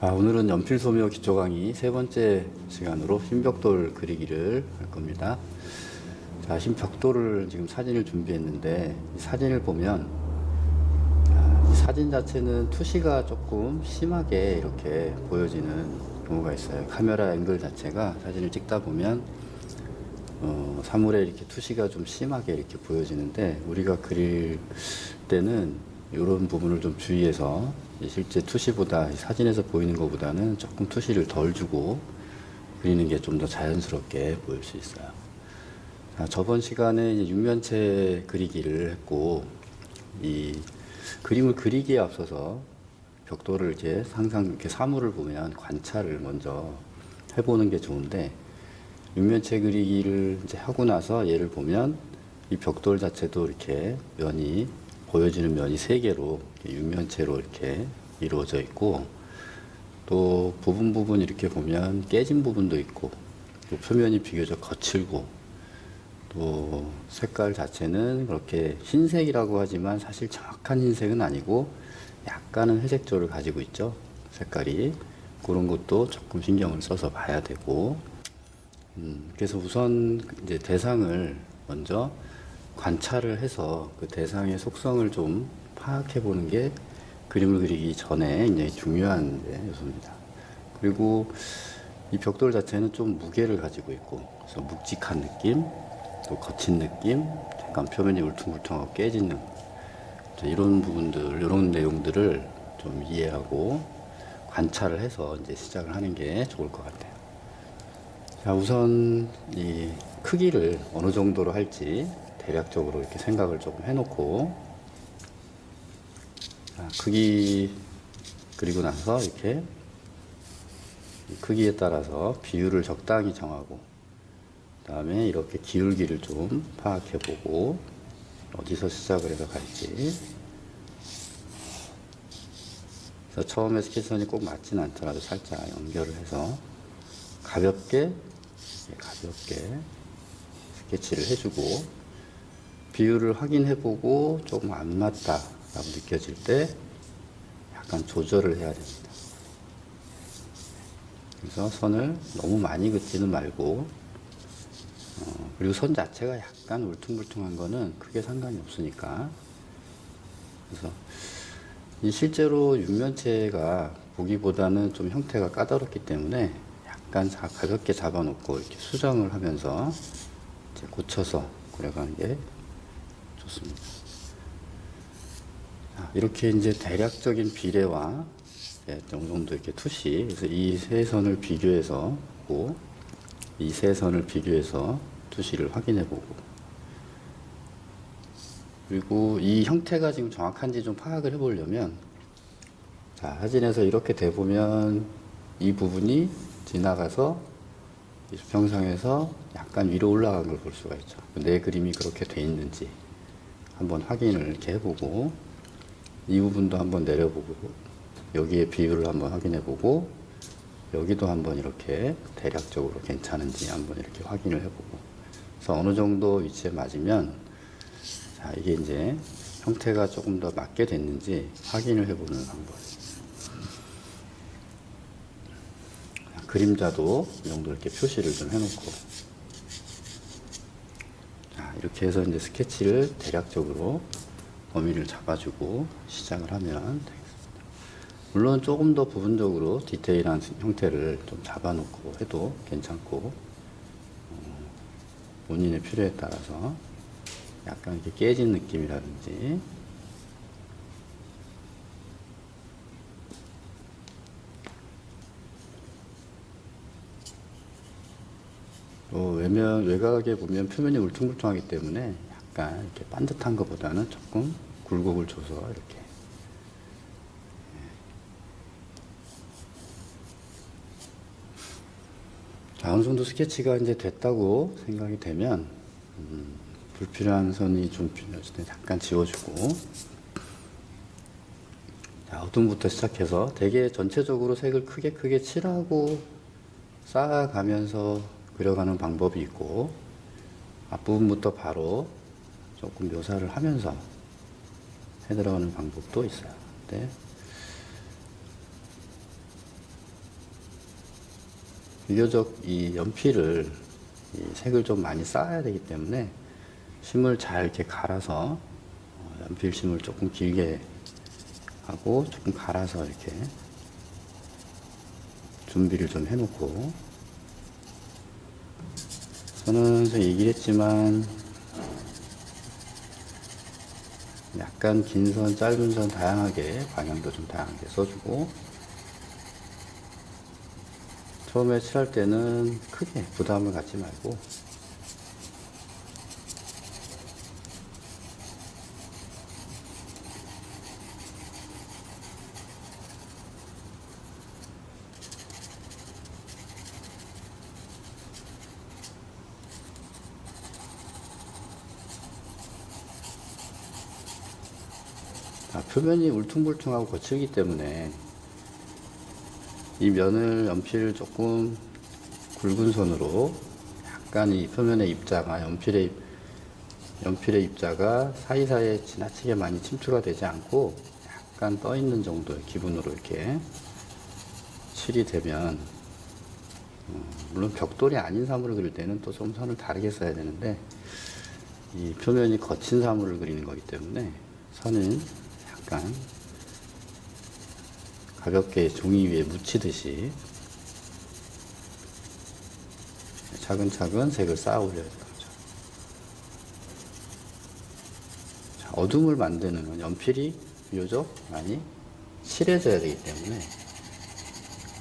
오늘은 연필 소묘 기초 강의 세 번째 시간으로 흰벽돌 그리기를 할 겁니다. 자, 흰벽돌을 지금 사진을 준비했는데 이 사진을 보면 이 사진 자체는 투시가 조금 심하게 이렇게 보여지는 경우가 있어요. 카메라 앵글 자체가 사진을 찍다 보면 사물에 이렇게 투시가 좀 심하게 이렇게 보여지는데, 우리가 그릴 때는 이런 부분을 좀 주의해서 실제 투시보다 사진에서 보이는 것보다는 조금 투시를 덜 주고 그리는 게 좀 더 자연스럽게 보일 수 있어요. 자, 저번 시간에 이제 육면체 그리기를 했고, 이 그림을 그리기에 앞서서 벽돌을 이제 항상 이렇게 사물을 보면 관찰을 먼저 해보는 게 좋은데, 육면체 그리기를 이제 하고 나서 얘를 보면 이 벽돌 자체도 이렇게 면이 보여지는 면이 세 개로 육면체로 이렇게 이루어져 있고, 또 부분 이렇게 보면 깨진 부분도 있고, 또 표면이 비교적 거칠고, 또 색깔 자체는 그렇게 흰색이라고 하지만 사실 정확한 흰색은 아니고 약간은 회색조를 가지고 있죠, 색깔이. 그런 것도 조금 신경을 써서 봐야 되고, 그래서 우선 이제 대상을 먼저 관찰을 해서 그 대상의 속성을 좀 파악해 보는 게 그림을 그리기 전에 굉장히 중요한 요소입니다. 그리고 이 벽돌 자체는 좀 무게를 가지고 있고, 그래서 묵직한 느낌, 또 거친 느낌, 약간 표면이 울퉁불퉁하고 깨지는 이런 부분들, 이런 내용들을 좀 이해하고 관찰을 해서 이제 시작을 하는 게 좋을 것 같아요. 자, 우선 이 크기를 어느 정도로 할지 대략적으로 이렇게 생각을 조금 해놓고, 자, 크기 그리고 나서 이렇게 크기에 따라서 비율을 적당히 정하고, 그 다음에 이렇게 기울기를 좀 파악해보고 어디서 시작을 해서 갈지. 그래서 처음에 스케치선이 꼭 맞진 않더라도 살짝 연결을 해서 가볍게 스케치를 해주고, 비율을 확인해보고 조금 안 맞다라고 느껴질 때 약간 조절을 해야 됩니다. 그래서 선을 너무 많이 긋지는 말고, 그리고 선 자체가 약간 울퉁불퉁한 거는 크게 상관이 없으니까. 그래서 실제로 육면체가 보기보다는 좀 형태가 까다롭기 때문에 약간 가볍게 잡아놓고 이렇게 수정을 하면서 이제 고쳐서 그려가는 게 좋습니다. 자, 이렇게 이제 대략적인 비례와 어느 정도 이렇게 투시, 그래서 이 세 선을 비교해서 보고, 이 세 선을 비교해서 투시를 확인해 보고, 그리고 이 형태가 지금 정확한지 좀 파악을 해 보려면, 자, 사진에서 이렇게 돼 보면 이 부분이 지나가서 이 수평선에서 약간 위로 올라간 걸 볼 수가 있죠. 내 그림이 그렇게 돼 있는지 한번 확인을 이렇게 해보고, 이 부분도 한번 내려보고, 여기에 비율을 한번 확인해 보고, 여기도 한번 이렇게 대략적으로 괜찮은지 한번 이렇게 확인을 해보고, 그래서 어느 정도 위치에 맞으면, 자, 이게 이제 형태가 조금 더 맞게 됐는지 확인을 해보는 방법. 그림자도 이 정도 이렇게 표시를 좀 해놓고, 자, 이렇게 해서 이제 스케치를 대략적으로 범위를 잡아주고 시작을 하면 되겠습니다. 물론 조금 더 부분적으로 디테일한 형태를 좀 잡아놓고 해도 괜찮고, 본인의 필요에 따라서 약간 이렇게 깨진 느낌이라든지, 또 외곽에 보면 표면이 울퉁불퉁하기 때문에 약간 이렇게 반듯한 것보다는 조금 굴곡을 줘서 이렇게. 자, 어느 정도 스케치가 이제 됐다고 생각이 되면, 불필요한 선이 좀 필요했을 때 잠깐 지워주고, 자, 어둠부터 시작해서 되게 전체적으로 색을 크게 칠하고 쌓아가면서 그려가는 방법이 있고, 앞부분부터 바로 조금 묘사를 하면서 해 들어가는 방법도 있어요. 근데 비교적 이 연필을 이 색을 좀 많이 쌓아야 되기 때문에 심을 잘 이렇게 갈아서 연필 심을 조금 길게 하고 조금 갈아서 이렇게 준비를 좀 해놓고, 저는 얘기를 했지만 약간 긴 선, 짧은 선 다양하게 방향도 좀 다양하게 써주고, 처음에 칠할 때는 크게 부담을 갖지 말고 표면이 울퉁불퉁하고 거칠기 때문에 이 면을 연필 조금 굵은 손으로 약간 이 표면의 입자가 연필의 입자가 사이사이에 지나치게 많이 침투가 되지 않고 약간 떠 있는 정도의 기분으로 이렇게 칠이 되면, 물론 벽돌이 아닌 사물을 그릴 때는 또 좀 선을 다르게 써야 되는데, 이 표면이 거친 사물을 그리는 거기 때문에 선은 약간 가볍게 종이 위에 묻히듯이 차근차근 색을 쌓아 올려야 돼요. 어둠을 만드는 건 연필이 비교적 많이 칠해져야 되기 때문에,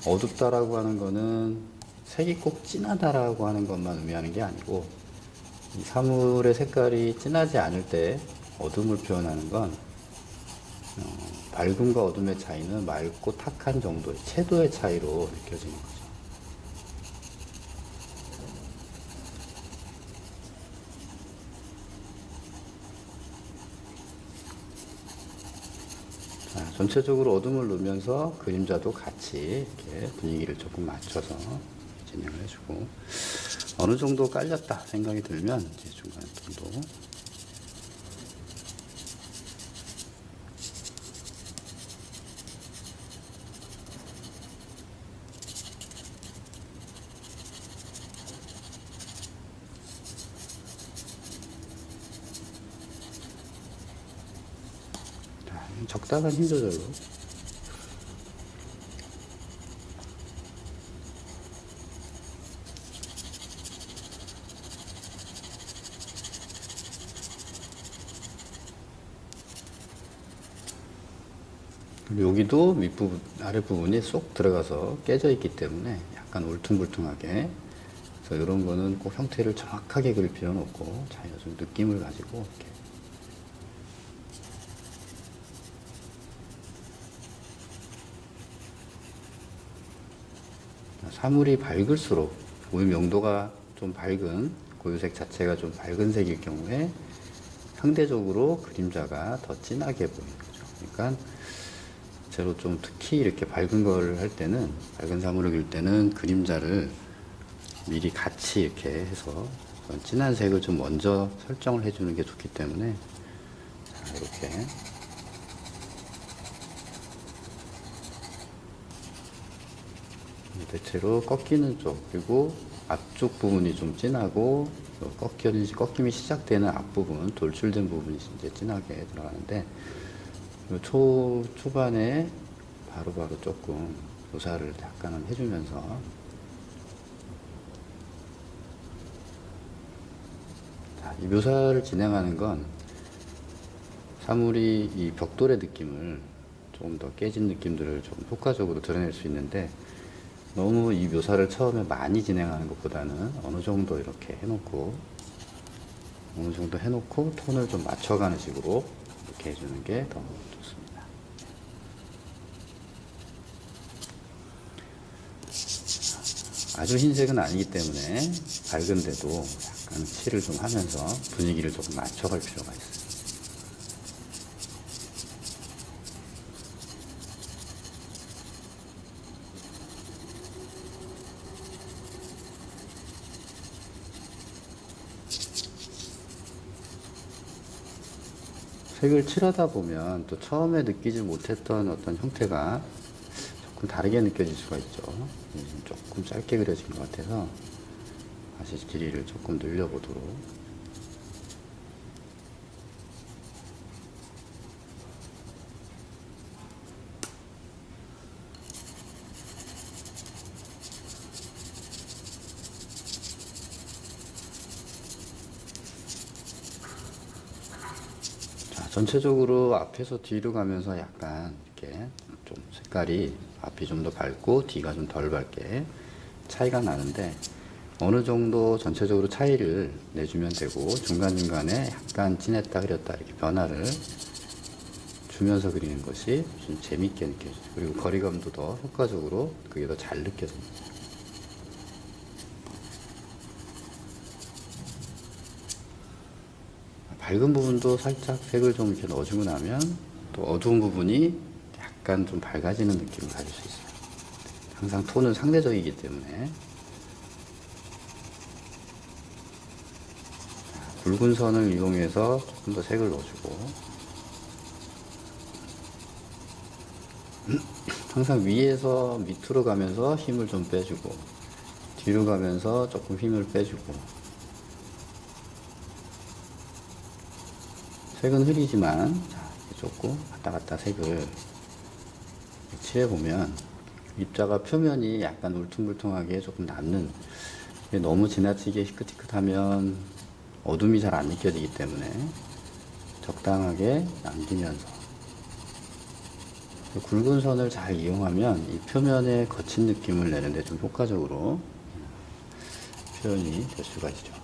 어둡다라고 하는 거는 색이 꼭 진하다라고 하는 것만 의미하는 게 아니고, 이 사물의 색깔이 진하지 않을 때 어둠을 표현하는 건 밝음과 어둠의 차이는 맑고 탁한 정도의 채도의 차이로 느껴지는 거죠. 자, 전체적으로 어둠을 넣으면서 그림자도 같이 이렇게 분위기를 조금 맞춰서 진행을 해주고, 어느 정도 깔렸다 생각이 들면 이제 중간 정도 적당한 힘 조절로. 그리고 여기도 밑부분, 아랫부분이 쏙 들어가서 깨져 있기 때문에 약간 울퉁불퉁하게. 그래서 이런 거는 꼭 형태를 정확하게 그릴 필요는 없고, 자기가 좀 느낌을 가지고 이렇게. 사물이 밝을수록, 오염 용도가 좀 밝은, 고유색 자체가 좀 밝은 색일 경우에 상대적으로 그림자가 더 진하게 보이는 거죠. 그러니까 제로 좀 특히 이렇게 밝은 걸 할 때는, 밝은 사물을 그릴 때는 그림자를 미리 같이 이렇게 해서 진한 색을 좀 먼저 설정을 해주는 게 좋기 때문에, 자, 이렇게 대체로 꺾이는 쪽, 그리고 앞쪽 부분이 좀 진하고 꺾임이 시작되는 앞부분, 돌출된 부분이 이제 진하게 들어가는데, 초반에 바로바로 조금 묘사를 약간은 해주면서, 자, 이 묘사를 진행하는 건 사물이 이 벽돌의 느낌을 조금 더 깨진 느낌들을 좀 효과적으로 드러낼 수 있는데, 너무 이 묘사를 처음에 많이 진행하는 것보다는 어느 정도 이렇게 해놓고, 톤을 좀 맞춰가는 식으로 이렇게 해주는 게 더 좋습니다. 아주 흰색은 아니기 때문에 밝은데도 약간 칠을 좀 하면서 분위기를 조금 맞춰갈 필요가 있어요. 색을 칠하다 보면 또 처음에 느끼지 못했던 어떤 형태가 조금 다르게 느껴질 수가 있죠. 조금 짧게 그려진 것 같아서 다시 길이를 조금 늘려보도록. 자, 전체적으로 앞에서 뒤로 가면서 약간 이렇게 좀 색깔이 앞이 좀 더 밝고 뒤가 좀 덜 밝게 차이가 나는데, 어느 정도 전체적으로 차이를 내주면 되고, 중간중간에 약간 진했다 흐렸다 이렇게 변화를 주면서 그리는 것이 좀 재밌게 느껴져요. 그리고 거리감도 더 효과적으로 그게 더 잘 느껴집니다. 밝은 부분도 살짝 색을 좀 이렇게 넣어주고 나면 또 어두운 부분이 약간 좀 밝아지는 느낌을 가질 수 있어요. 항상 톤은 상대적이기 때문에. 굵은 선을 이용해서 조금 더 색을 넣어주고, 항상 위에서 밑으로 가면서 힘을 좀 빼주고, 뒤로 가면서 조금 힘을 빼주고. 색은 흐리지만 조금 왔다 갔다 색을 칠해보면 입자가 표면이 약간 울퉁불퉁하게 조금 남는, 너무 지나치게 희끗희끗하면 어둠이 잘 안 느껴지기 때문에 적당하게 남기면서 굵은 선을 잘 이용하면 이 표면에 거친 느낌을 내는데 좀 효과적으로 표현이 될 수가 있죠.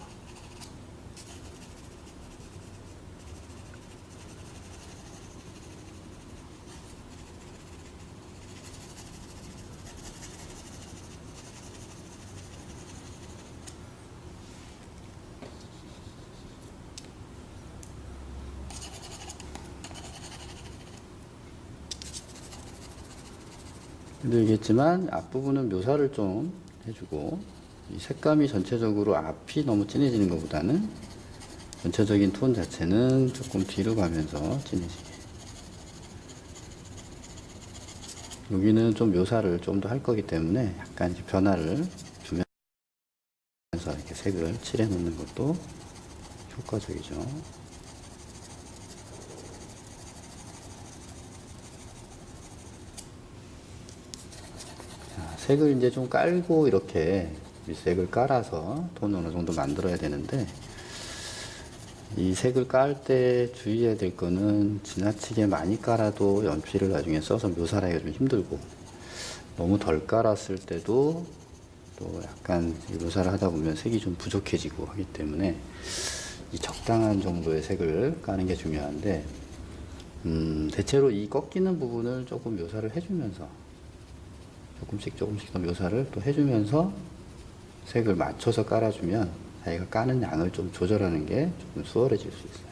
힘들겠지만 앞부분은 묘사를 좀 해주고, 이 색감이 전체적으로 앞이 너무 진해지는 것보다는 전체적인 톤 자체는 조금 뒤로 가면서 진해지게. 여기는 좀 묘사를 좀 더 할 거기 때문에 약간 변화를 주면서 이렇게 색을 칠해 놓는 것도 효과적이죠. 색을 이제 좀 깔고 이렇게 밑색을 깔아서 톤을 어느 정도 만들어야 되는데, 이 색을 깔 때 주의해야 될 거는 지나치게 많이 깔아도 연필을 나중에 써서 묘사를 하기가 좀 힘들고, 너무 덜 깔았을 때도 또 약간 묘사를 하다 보면 색이 좀 부족해지고 하기 때문에 이 적당한 정도의 색을 까는 게 중요한데, 대체로 이 꺾이는 부분을 조금 묘사를 해주면서 조금씩 더 묘사를 또 해주면서 색을 맞춰서 깔아주면 자기가 까는 양을 좀 조절하는 게 조금 수월해질 수 있어요.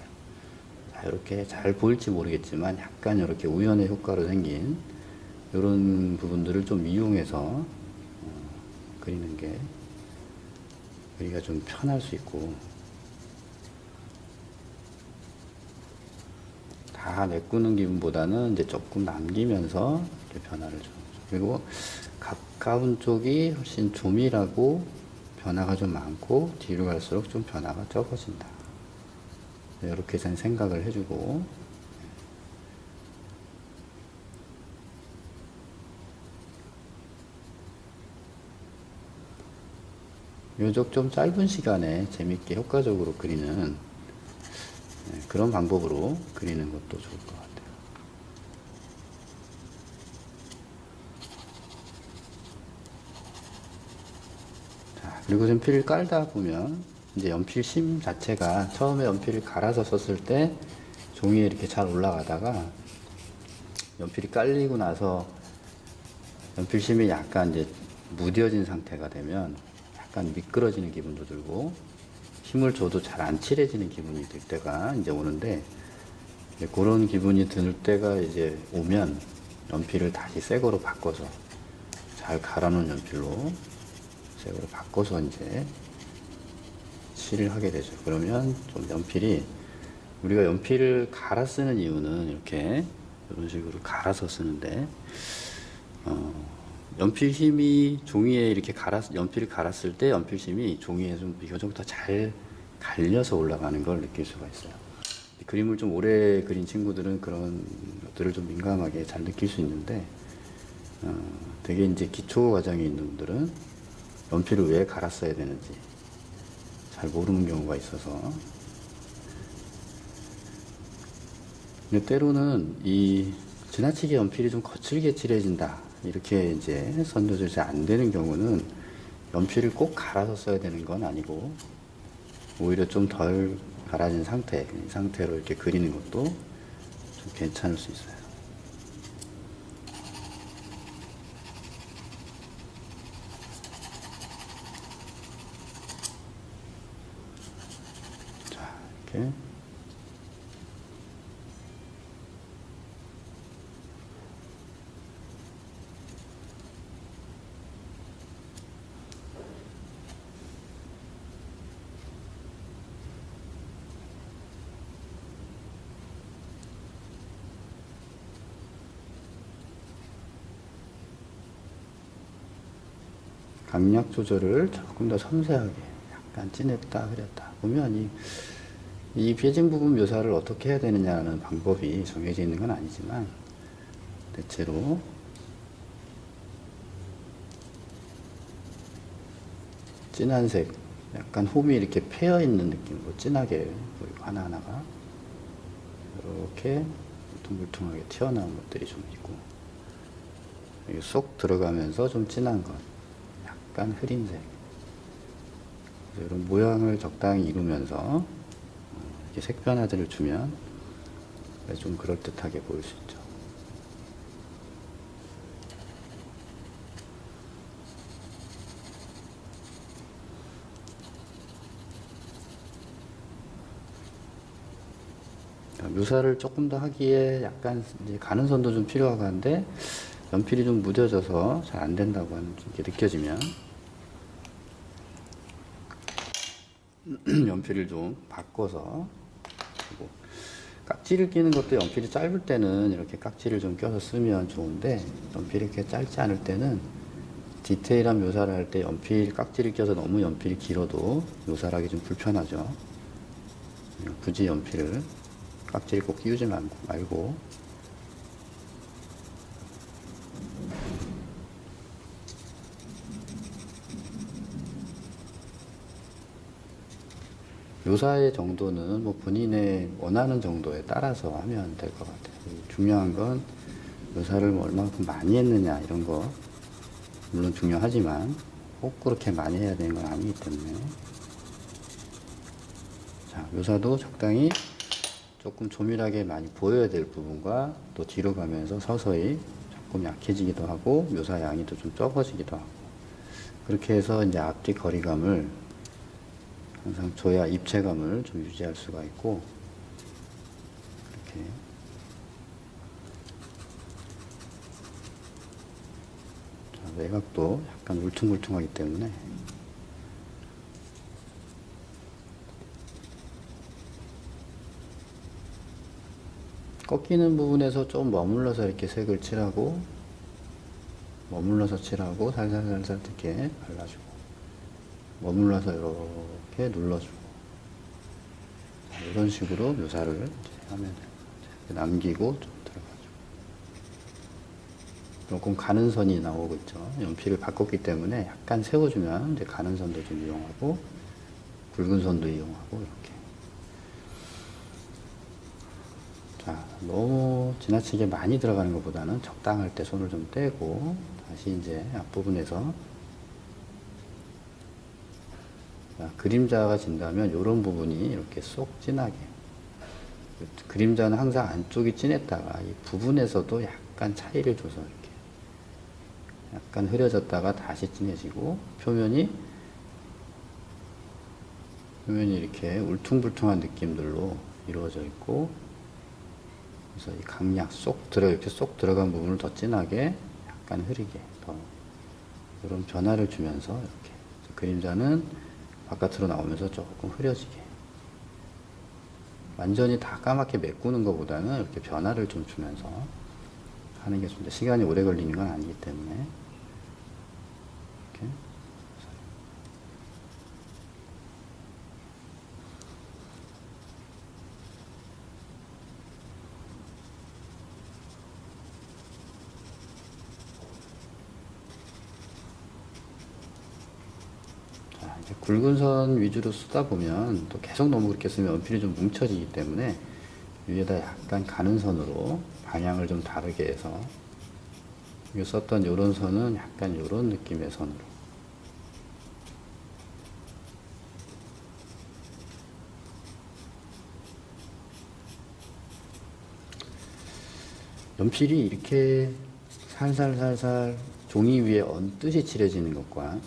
자, 이렇게 잘 보일지 모르겠지만 약간 이렇게 우연의 효과로 생긴 이런 부분들을 좀 이용해서 그리는 게 그리기가 좀 편할 수 있고, 다 메꾸는 기분보다는 이제 조금 남기면서 이렇게 변화를 줘. 그리고 가까운 쪽이 훨씬 조밀하고 변화가 좀 많고, 뒤로 갈수록 좀 변화가 적어진다. 이렇게 생각을 해주고, 요적 좀 짧은 시간에 재밌게 효과적으로 그리는 그런 방법으로 그리는 것도 좋을 것 같아요. 자, 그리고 연필을 깔다 보면 이제 연필심 자체가 처음에 연필을 갈아서 썼을 때 종이에 이렇게 잘 올라가다가 연필이 깔리고 나서 연필심이 약간 이제 무뎌진 상태가 되면 약간 미끄러지는 기분도 들고, 힘을 줘도 잘 안 칠해지는 기분이 들 때가 이제 오는데, 이제 그런 기분이 들 때가 이제 오면 연필을 다시 새 거로 바꿔서, 잘 갈아놓은 연필로 새 거로 바꿔서 이제 칠을 하게 되죠. 그러면 좀 연필이, 우리가 연필을 갈아 쓰는 이유는 이렇게 이런 식으로 갈아서 쓰는데, 연필심이 종이에 이렇게 연필을 갈았을 때 연필심이 종이에 좀 비교적 더 잘 갈려서 올라가는 걸 느낄 수가 있어요. 그림을 좀 오래 그린 친구들은 그런 것들을 좀 민감하게 잘 느낄 수 있는데, 되게 이제 기초 과정에 있는 분들은 연필을 왜 갈았어야 되는지 잘 모르는 경우가 있어서, 근데 때로는 이 지나치게 연필이 좀 거칠게 칠해진다, 이렇게 이제 선도 조절이 안 되는 경우는 연필을 꼭 갈아서 써야 되는 건 아니고, 오히려 좀 덜 갈아진 이 상태로 이렇게 그리는 것도 좀 괜찮을 수 있어요. 자, 이렇게. 강약 조절을 조금 더 섬세하게, 약간 진했다 흐렸다 보면 이 펴진 부분 묘사를 어떻게 해야 되느냐는 방법이 정해져 있는 건 아니지만, 대체로 진한 색, 약간 홈이 이렇게 패여 있는 느낌으로 진하게 보이고, 하나하나가 이렇게 울퉁불퉁하게 튀어나온 것들이 좀 있고, 여기 쏙 들어가면서 좀 진한 것, 약간 흐린 색, 이런 모양을 적당히 이루면서 이렇게 색 변화들을 주면 좀 그럴듯하게 보일 수 있죠. 묘사를 조금 더 하기에 약간 이제 가는 선도 좀 필요하고 한데, 연필이 좀 무뎌져서 잘 안 된다고 이렇게 느껴지면 연필을 좀 바꿔서, 그리고 깍지를 끼는 것도 연필이 짧을 때는 이렇게 깍지를 좀 껴서 쓰면 좋은데, 연필이 이렇게 짧지 않을 때는 디테일한 묘사를 할 때 연필 깍지를 껴서 너무 연필이 길어도 묘사를 하기 좀 불편하죠. 굳이 연필을 깍지를 꼭 끼우지 말고 묘사의 정도는 뭐 본인의 원하는 정도에 따라서 하면 될 것 같아요. 중요한 건 묘사를 뭐 얼마만큼 많이 했느냐, 이런 거 물론 중요하지만 꼭 그렇게 많이 해야 되는 건 아니기 때문에, 자, 묘사도 적당히 조금 조밀하게 많이 보여야 될 부분과 또 뒤로 가면서 서서히 조금 약해지기도 하고 묘사 양이 또 좀 적어지기도 하고, 그렇게 해서 이제 앞뒤 거리감을 항상 줘야 입체감을 좀 유지할 수가 있고, 이렇게 자, 외곽도 약간 울퉁불퉁하기 때문에 꺾이는 부분에서 좀 머물러서 이렇게 색을 칠하고, 머물러서 칠하고 살살살살 이렇게 발라주고, 머물러서 이렇게 눌러주고, 이런 식으로 묘사를 이제 하면 남기고 좀 들어가죠. 조금 가는 선이 나오고 있죠. 연필을 바꿨기 때문에 약간 세워주면 이제 가는 선도 좀 이용하고 굵은 선도 이용하고, 이렇게. 자, 너무 지나치게 많이 들어가는 것보다는 적당할 때 손을 좀 떼고 다시 이제 앞부분에서, 자, 그림자가 진다면 이런 부분이 이렇게 쏙 진하게, 그림자는 항상 안쪽이 진했다가 이 부분에서도 약간 차이를 줘서 이렇게 약간 흐려졌다가 다시 진해지고, 표면이 이렇게 울퉁불퉁한 느낌들로 이루어져 있고, 그래서 이 강약 이렇게 쏙 들어간 부분을 더 진하게, 약간 흐리게, 더 이런 변화를 주면서, 이렇게 그림자는 바깥으로 나오면서 조금 흐려지게, 완전히 다 까맣게 메꾸는 것보다는 이렇게 변화를 좀 주면서 하는 게 좋습니다. 시간이 오래 걸리는 건 아니기 때문에. 이렇게. 자, 이제 굵은 선 위주로 쓰다 보면 또 계속 너무 그렇게 쓰면 연필이 좀 뭉쳐지기 때문에 위에다 약간 가는 선으로 방향을 좀 다르게 해서 여기 썼던 요런 선은 약간 요런 느낌의 선으로. 연필이 이렇게 살살살살 종이 위에 얹듯이 칠해지는 것과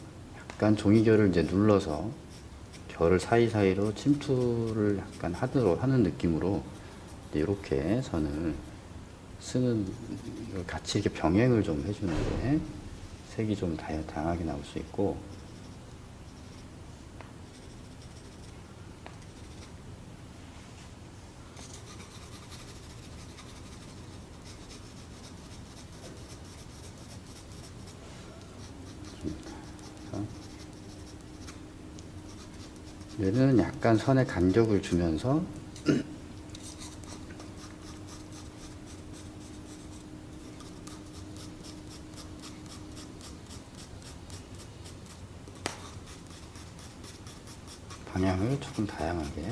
약간 종이결을 이제 눌러서 결을 사이사이로 침투를 약간 하는 느낌으로 이렇게 선을 쓰는 걸 같이 이렇게 병행을 좀 해주는 게 색이 좀 다양하게 나올 수 있고, 얘는 약간 선에 간격을 주면서 방향을 조금 다양하게.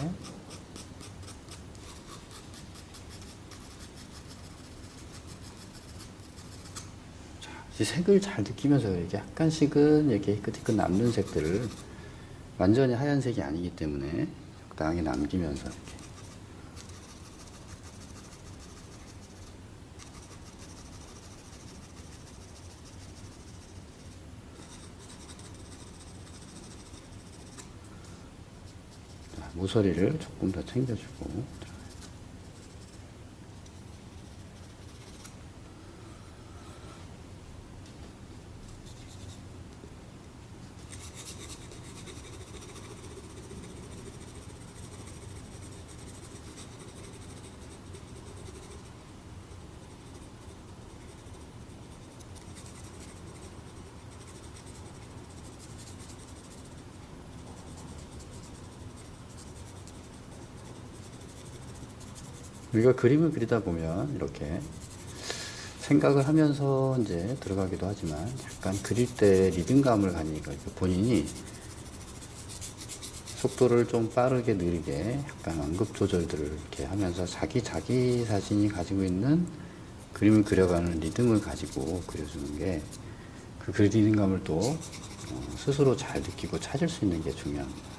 자, 이 색을 잘 느끼면서 이렇게 약간씩은 이렇게 희끗희끗 남는 색들을 완전히 하얀색이 아니기 때문에 적당히 남기면서 이렇게. 자, 모서리를 조금 더 챙겨주고. 우리가 그림을 그리다 보면 이렇게 생각을 하면서 이제 들어가기도 하지만 약간 그릴 때 리듬감을 가니까 본인이 속도를 좀 빠르게 느리게 약간 완급 조절들을 이렇게 하면서 자기 자신이 가지고 있는 그림을 그려가는 리듬을 가지고 그려주는 게 그 리듬감을 또 스스로 잘 느끼고 찾을 수 있는 게 중요합니다.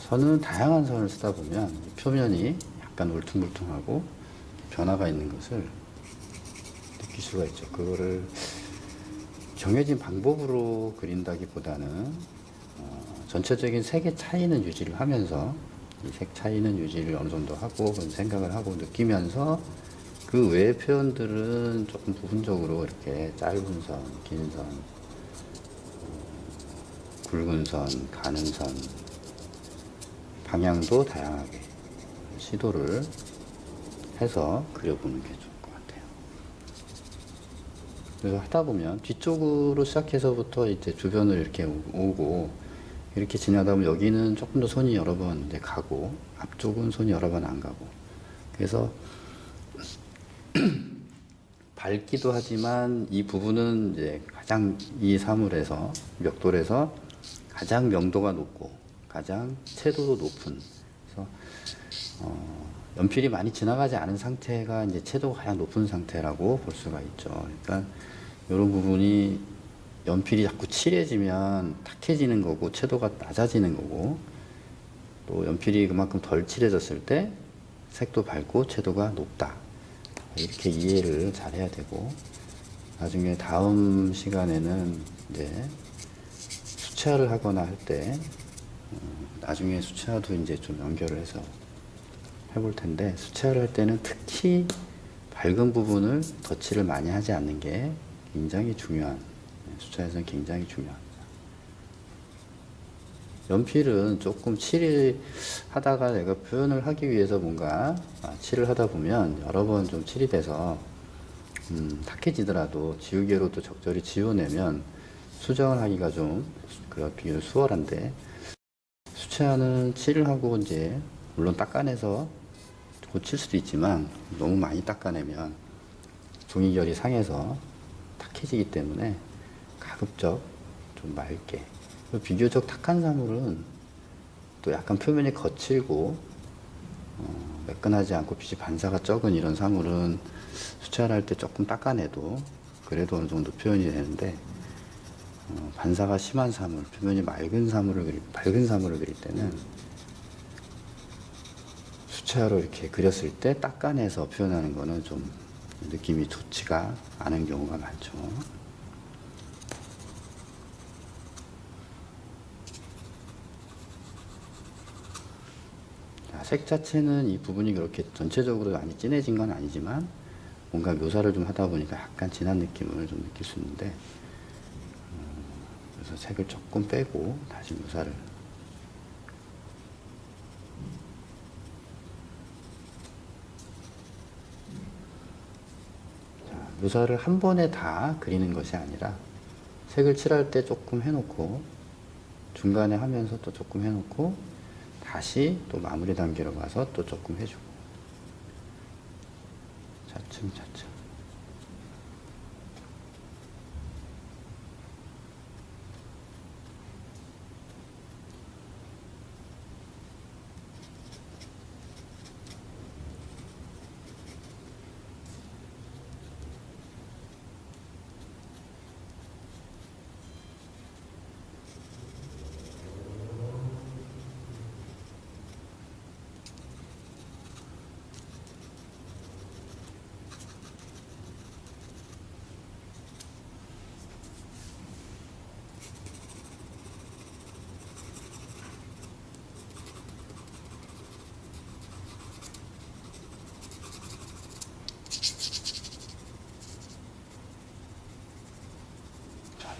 선은 다양한 선을 쓰다 보면 표면이 약간 울퉁불퉁하고 변화가 있는 것을 느낄 수가 있죠. 그거를 정해진 방법으로 그린다기보다는 전체적인 색의 차이는 유지를 하면서 이 색 차이는 유지를 어느 정도 하고 그런 생각을 하고 느끼면서 그 외의 표현들은 조금 부분적으로 이렇게 짧은 선, 긴 선, 굵은 선, 가는 선 방향도 다양하게 시도를 해서 그려보는 게 좋을 것 같아요. 그래서 하다 보면 뒤쪽으로 시작해서부터 이제 주변을 이렇게 오고 이렇게 지나다 보면 여기는 조금 더 손이 여러 번 이제 가고 앞쪽은 손이 여러 번 안 가고, 그래서 밝기도 하지만 이 부분은 이제 가장 이 사물에서 벽돌에서 가장 명도가 높고 가장 채도도 높은, 그래서 연필이 많이 지나가지 않은 상태가 이제 채도가 가장 높은 상태라고 볼 수가 있죠. 그러니까 이런 부분이 연필이 자꾸 칠해지면 탁해지는 거고 채도가 낮아지는 거고, 또 연필이 그만큼 덜 칠해졌을 때 색도 밝고 채도가 높다, 이렇게 이해를 잘 해야 되고, 나중에 다음 시간에는 이제 수채화를 하거나 할 때 나중에 수채화도 이제 좀 연결을 해서 해볼 텐데, 수채화를 할 때는 특히 밝은 부분을 덧칠을 많이 하지 않는 게 굉장히 중요한, 수채화에서는 굉장히 중요합니다. 연필은 조금 칠을 하다가 내가 표현을 하기 위해서 뭔가 칠을 하다 보면 여러 번 좀 칠이 돼서 탁해지더라도 지우개로도 적절히 지워내면 수정을 하기가 좀 그런 비교는 수월한데, 수채화는 칠을 하고 이제 물론 닦아내서 고칠 수도 있지만 너무 많이 닦아내면 종이결이 상해서 탁해지기 때문에 가급적 좀 맑게, 비교적 탁한 사물은 또 약간 표면이 거칠고 매끈하지 않고 빛이 반사가 적은 이런 사물은 수채화를 할 때 조금 닦아내도 그래도 어느 정도 표현이 되는데, 반사가 심한 사물, 표면이 밝은 사물을 그릴 때는 수채화로 이렇게 그렸을 때 닦아내서 표현하는 거는 좀 느낌이 좋지가 않은 경우가 많죠. 색 자체는 이 부분이 그렇게 전체적으로 많이 진해진 건 아니지만 뭔가 묘사를 좀 하다 보니까 약간 진한 느낌을 좀 느낄 수 있는데, 그래서 색을 조금 빼고 다시 묘사를. 자, 묘사를 한 번에 다 그리는 것이 아니라 색을 칠할 때 조금 해놓고 중간에 하면서 또 조금 해놓고 다시 또 마무리 단계로 가서 또 조금 해주고 차츰차츰.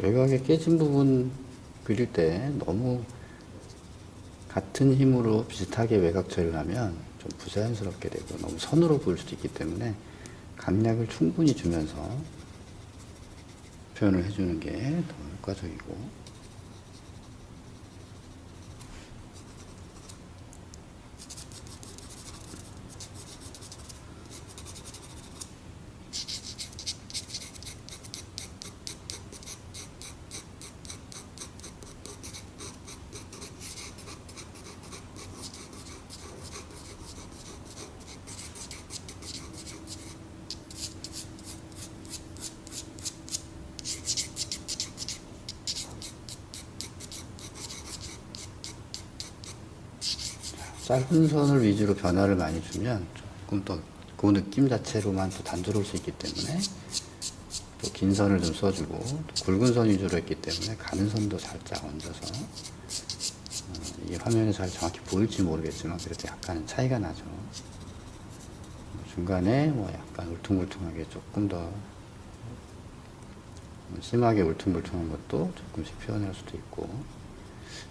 외곽에 깨진 부분 그릴 때 너무 같은 힘으로 비슷하게 외곽 처리를 하면 좀 부자연스럽게 되고 너무 선으로 보일 수도 있기 때문에 강약을 충분히 주면서 표현을 해주는 게 더 효과적이고, 짧은 선을 위주로 변화를 많이 주면 조금 더 그 느낌 자체로만 또 단조로울 수 있기 때문에 또 긴 선을 좀 써주고, 또 굵은 선 위주로 했기 때문에 가는 선도 살짝 얹어서 이게 화면에 잘 정확히 보일지 모르겠지만 그래도 약간 차이가 나죠. 중간에 뭐 약간 울퉁불퉁하게 조금 더 심하게 울퉁불퉁한 것도 조금씩 표현할 수도 있고,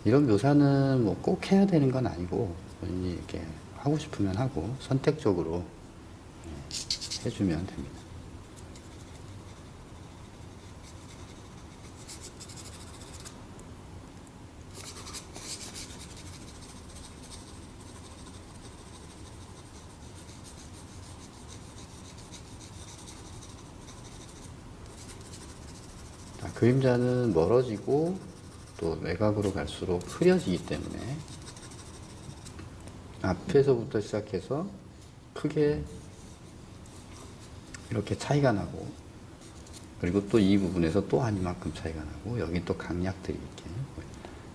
이런 묘사는 뭐 꼭 해야 되는 건 아니고 본인이 이렇게 하고 싶으면 하고 선택적으로 해주면 됩니다. 그림자는 멀어지고 또 외곽으로 갈수록 흐려지기 때문에 앞에서부터 시작해서 크게 이렇게 차이가 나고, 그리고 또 이 부분에서 또 한 이만큼 차이가 나고, 여기 또 강약들이 이렇게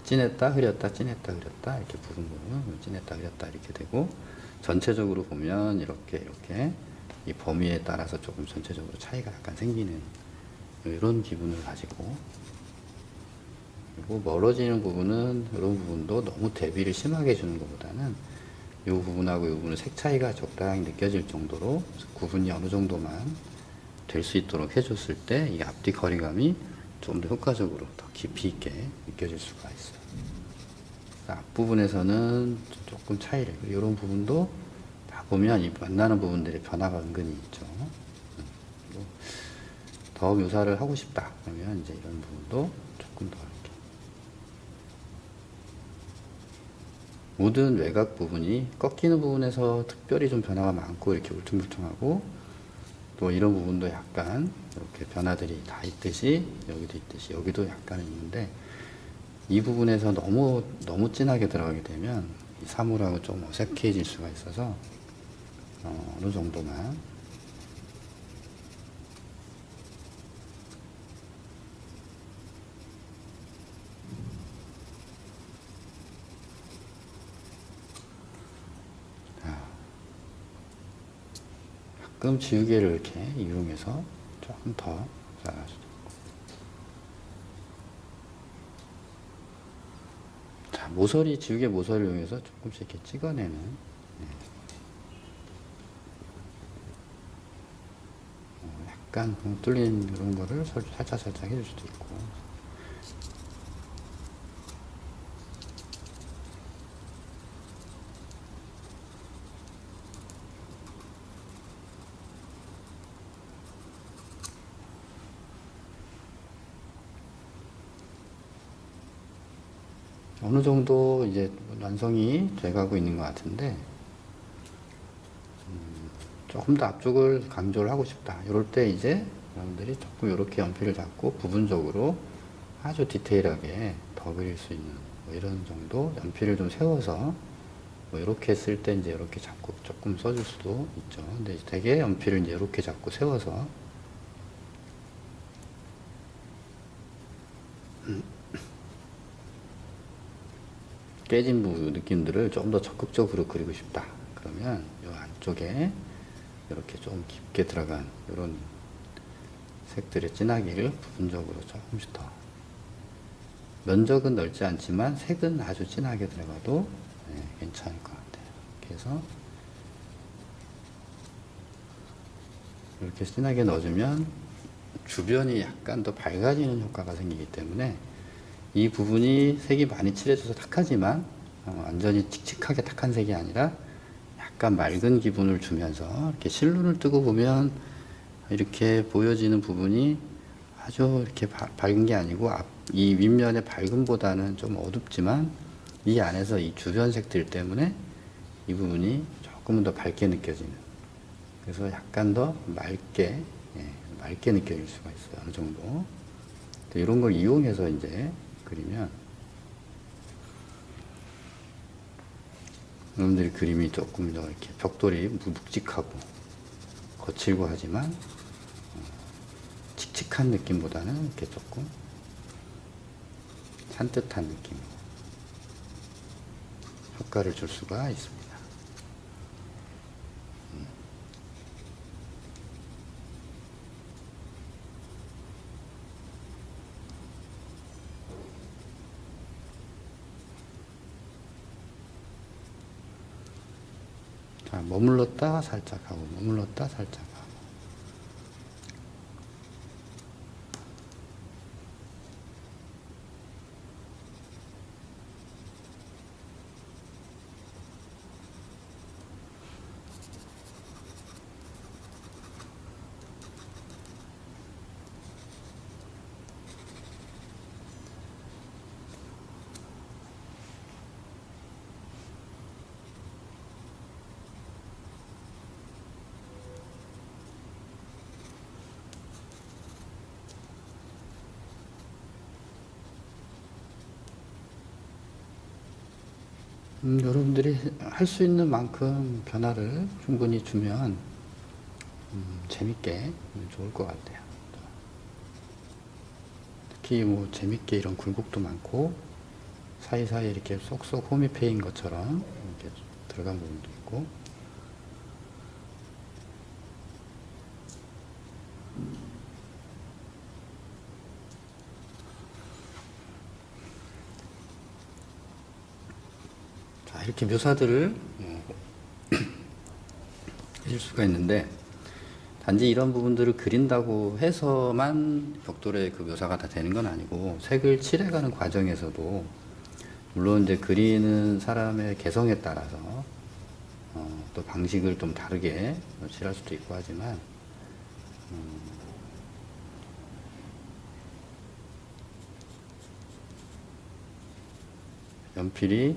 진했다 흐렸다 진했다 흐렸다 이렇게 부분 보면 진했다 흐렸다 이렇게 되고, 전체적으로 보면 이렇게 이 범위에 따라서 조금 전체적으로 차이가 약간 생기는 이런 기분을 가지고, 그리고 멀어지는 부분은 이런 부분도 너무 대비를 심하게 주는 것보다는 이 부분하고 이 부분은 색 차이가 적당히 느껴질 정도로 구분이 어느 정도만 될 수 있도록 해줬을 때 이 앞뒤 거리감이 좀 더 효과적으로 더 깊이 있게 느껴질 수가 있어요. 앞부분에서는 조금 차이를, 이런 부분도 다 보면 이 만나는 부분들의 변화가 은근히 있죠. 더 묘사를 하고 싶다 그러면 이제 이런 부분도 조금 더 이렇게 모든 외곽 부분이 꺾이는 부분에서 특별히 좀 변화가 많고 이렇게 울퉁불퉁하고, 또 이런 부분도 약간 이렇게 변화들이 다 있듯이 여기도 있듯이 여기도 약간은 있는데, 이 부분에서 너무 진하게 들어가게 되면 이 사물하고 좀 어색해질 수가 있어서 어느 정도만 가끔 지우개를 이렇게 이용해서 조금 더 잘라주죠. 자, 모서리, 지우개 모서리를 이용해서 조금씩 이렇게 찍어내는, 약간 뚫린 그런 거를 살짝 해줄 수도 있고. 어느 정도 이제 완성이 돼가고 있는 것 같은데, 조금 더 앞쪽을 강조를 하고 싶다. 이럴 때 이제 여러분들이 조금 이렇게 연필을 잡고 부분적으로 아주 디테일하게 더 그릴 수 있는 뭐 이런 정도 연필을 좀 세워서 뭐 이렇게 쓸 때 이제 이렇게 잡고 조금 써줄 수도 있죠. 근데 되게 연필을 이제 이렇게 잡고 세워서 깨진 느낌들을 좀 더 적극적으로 그리고 싶다. 그러면 이 안쪽에 이렇게 좀 깊게 들어간 이런 색들의 진하기를 부분적으로 조금씩 더, 면적은 넓지 않지만 색은 아주 진하게 들어가도 괜찮을 것 같아요. 이렇게 해서 이렇게 진하게 넣어주면 주변이 약간 더 밝아지는 효과가 생기기 때문에, 이 부분이 색이 많이 칠해져서 탁하지만 완전히 칙칙하게 탁한 색이 아니라 약간 맑은 기분을 주면서, 이렇게 실눈을 뜨고 보면 이렇게 보여지는 부분이 아주 이렇게 밝은 게 아니고 이 윗면의 밝음보다는 좀 어둡지만 이 안에서 이 주변 색들 때문에 이 부분이 조금은 더 밝게 느껴지는, 그래서 약간 더 맑게 느껴질 수가 있어요. 어느 정도. 이런 걸 이용해서 이제 그리면 여러분들이 그림이 조금 더 이렇게 벽돌이 묵직하고 거칠고 하지만 칙칙한 느낌보다는 이렇게 조금 산뜻한 느낌으로 효과를 줄 수가 있습니다. 자, 머물렀다 살짝 하고 머물렀다 살짝 하고. 여러분들이 할 수 있는 만큼 변화를 충분히 주면 재밌게 좋을 것 같아요. 특히 뭐 재밌게 이런 굴곡도 많고 사이사이 이렇게 쏙쏙 홈이 패인 것처럼 이렇게 들어간 부분도 있고, 자, 이렇게 묘사들을 해줄 수가 있는데, 단지 이런 부분들을 그린다고 해서만 벽돌의 그 묘사가 다 되는 건 아니고, 색을 칠해가는 과정에서도 물론 이제 그리는 사람의 개성에 따라서 또 방식을 좀 다르게 칠할 수도 있고 하지만 연필이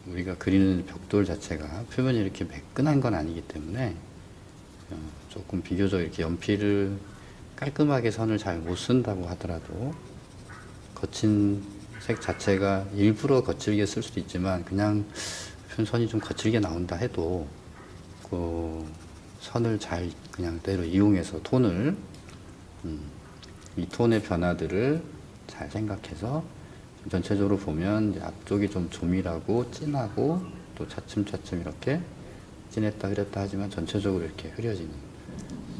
우리가 그리는 벽돌 자체가 표면이 이렇게 매끈한 건 아니기 때문에 조금 비교적 이렇게 연필을 깔끔하게 선을 잘 못 쓴다고 하더라도 거친 색 자체가 일부러 거칠게 쓸 수도 있지만 그냥 선이 좀 거칠게 나온다 해도 그 선을 잘 그냥 그대로 이용해서 톤을 이 톤의 변화들을 잘 생각해서 전체적으로 보면 이제 앞쪽이 좀 조밀하고 진하고 또 차츰차츰 이렇게 진했다 흐렸다 하지만 전체적으로 이렇게 흐려지는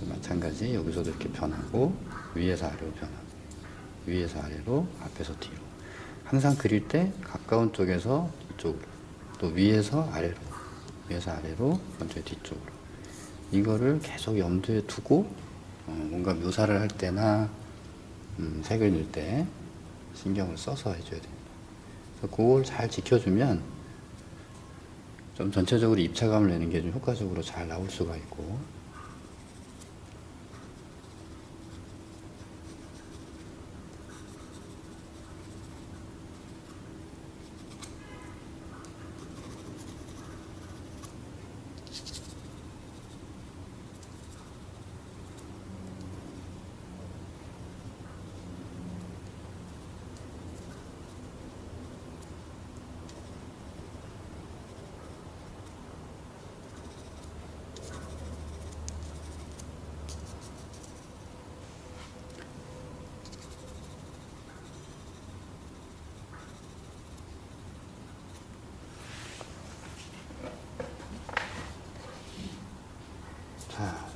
마찬가지 여기서도 이렇게 변하고 위에서 아래로 변하고 위에서 아래로 앞에서 뒤로 항상 그릴 때 가까운 쪽에서 뒤쪽으로 또 위에서 아래로 먼저 뒤쪽으로 이거를 계속 염두에 두고 뭔가 묘사를 할 때나 색을 넣을 때 신경을 써서 해줘야 됩니다. 그래서 그걸 잘 지켜주면 좀 전체적으로 입체감을 내는 게 좀 효과적으로 잘 나올 수가 있고 자,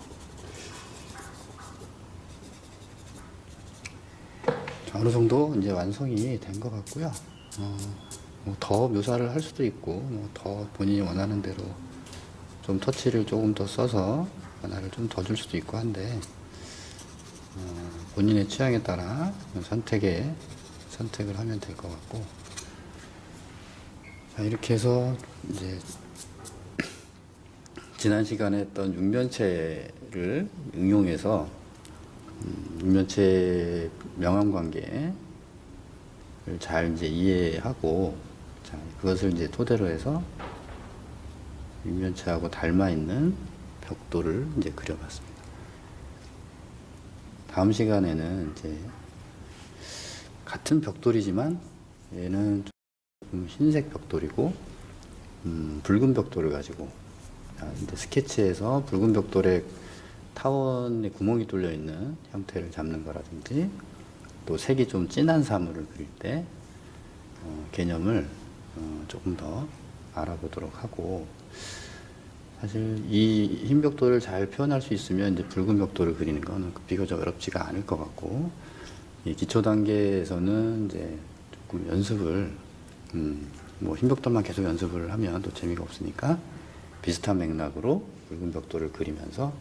어느 정도 이제 완성이 된 것 같고요. 뭐더 묘사를 할 수도 있고, 뭐 더 본인이 원하는 대로 좀 터치를 조금 더 써서 변화를 좀 더 줄 수도 있고 한데, 본인의 취향에 따라 선택을 하면 될 것 같고, 자, 이렇게 해서 이제 지난 시간에 했던 육면체를 응용해서 육면체 명암 관계를 잘 이제 이해하고 자, 그것을 이제 토대로 해서 육면체하고 닮아 있는 벽돌을 이제 그려봤습니다. 다음 시간에는 이제 같은 벽돌이지만 얘는 좀 흰색 벽돌이고 붉은 벽돌을 가지고 이제 스케치에서 붉은 벽돌에 타원에 구멍이 뚫려 있는 형태를 잡는 거라든지 또 색이 좀 진한 사물을 그릴 때 개념을 조금 더 알아보도록 하고 사실 이 흰 벽돌을 잘 표현할 수 있으면 이제 붉은 벽돌을 그리는 건 비교적 어렵지가 않을 것 같고 이 기초 단계에서는 이제 조금 연습을 뭐 흰 벽돌만 계속 연습을 하면 또 재미가 없으니까 비슷한 맥락으로 붉은 벽돌을 그리면서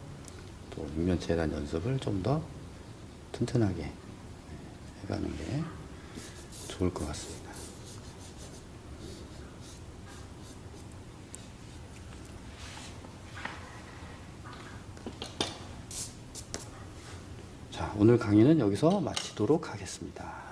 또 육면체에 대한 연습을 좀 더 튼튼하게 해가는 게 좋을 것 같습니다. 자, 오늘 강의는 여기서 마치도록 하겠습니다.